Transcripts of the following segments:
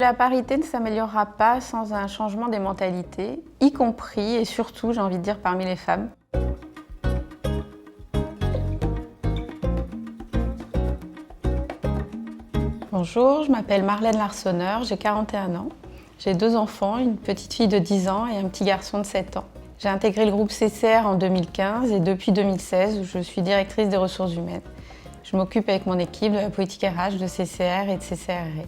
La parité ne s'améliorera pas sans un changement des mentalités, y compris et surtout, j'ai envie de dire, parmi les femmes. Bonjour, je m'appelle Marlène Larsonneur, j'ai 41 ans. J'ai 2 enfants, une petite fille de 10 ans et un petit garçon de 7 ans. J'ai intégré le groupe CCR en 2015 et depuis 2016, je suis directrice des ressources humaines. Je m'occupe avec mon équipe de la politique RH de CCR et de CCRE.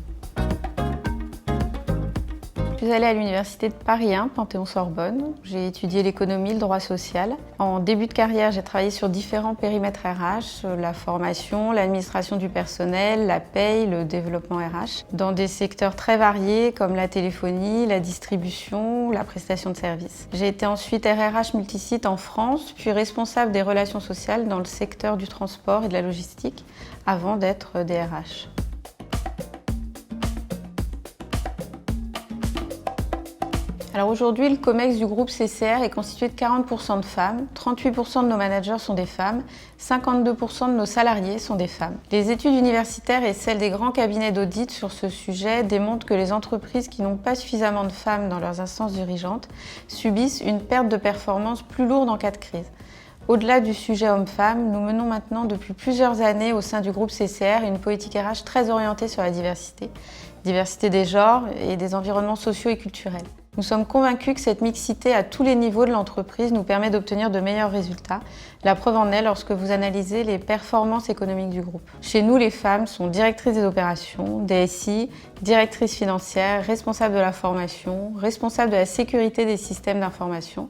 Je suis allée à l'université de Paris 1, Panthéon-Sorbonne. J'ai étudié l'économie, le droit social. En début de carrière, j'ai travaillé sur différents périmètres RH, la formation, l'administration du personnel, la paye, le développement RH, dans des secteurs très variés comme la téléphonie, la distribution, la prestation de services. J'ai été ensuite RRH multisite en France, puis responsable des relations sociales dans le secteur du transport et de la logistique, avant d'être DRH. Alors aujourd'hui, le COMEX du groupe CCR est constitué de 40% de femmes, 38% de nos managers sont des femmes, 52% de nos salariés sont des femmes. Les études universitaires et celles des grands cabinets d'audit sur ce sujet démontrent que les entreprises qui n'ont pas suffisamment de femmes dans leurs instances dirigeantes subissent une perte de performance plus lourde en cas de crise. Au-delà du sujet homme-femme, nous menons maintenant depuis plusieurs années au sein du groupe CCR une politique RH très orientée sur la diversité des genres et des environnements sociaux et culturels. Nous sommes convaincus que cette mixité à tous les niveaux de l'entreprise nous permet d'obtenir de meilleurs résultats. La preuve en est lorsque vous analysez les performances économiques du groupe. Chez nous, les femmes sont directrices des opérations, DSI, directrices financières, responsables de la formation, responsables de la sécurité des systèmes d'information,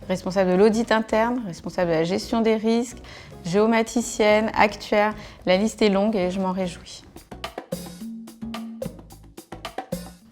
responsables de l'audit interne, responsables de la gestion des risques, géomaticiennes, actuaires. La liste est longue et je m'en réjouis.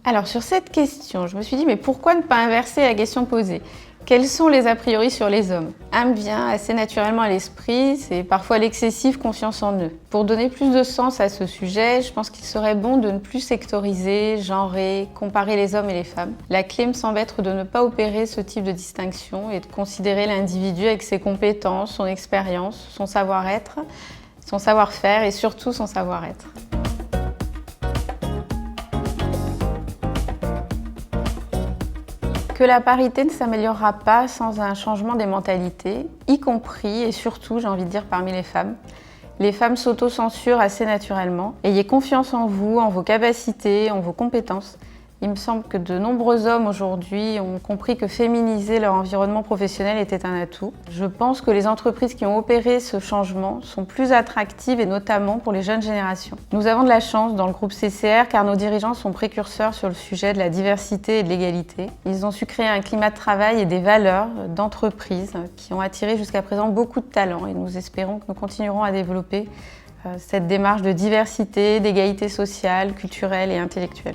Alors sur cette question, je me suis dit mais pourquoi ne pas inverser la question posée? Quels sont les a priori sur les hommes? Un me vient assez naturellement à l'esprit, c'est parfois l'excessive confiance en eux. Pour donner plus de sens à ce sujet, je pense qu'il serait bon de ne plus sectoriser, genrer, comparer les hommes et les femmes. La clé me semble être de ne pas opérer ce type de distinction et de considérer l'individu avec ses compétences, son expérience, son savoir-être, son savoir-faire et surtout son savoir-être. Que la parité ne s'améliorera pas sans un changement des mentalités, y compris et surtout, j'ai envie de dire, parmi les femmes. Les femmes s'auto-censurent assez naturellement. Ayez confiance en vous, en vos capacités, en vos compétences. Il me semble que de nombreux hommes aujourd'hui ont compris que féminiser leur environnement professionnel était un atout. Je pense que les entreprises qui ont opéré ce changement sont plus attractives et notamment pour les jeunes générations. Nous avons de la chance dans le groupe CCR car nos dirigeants sont précurseurs sur le sujet de la diversité et de l'égalité. Ils ont su créer un climat de travail et des valeurs d'entreprise qui ont attiré jusqu'à présent beaucoup de talents et nous espérons que nous continuerons à développer cette démarche de diversité, d'égalité sociale, culturelle et intellectuelle.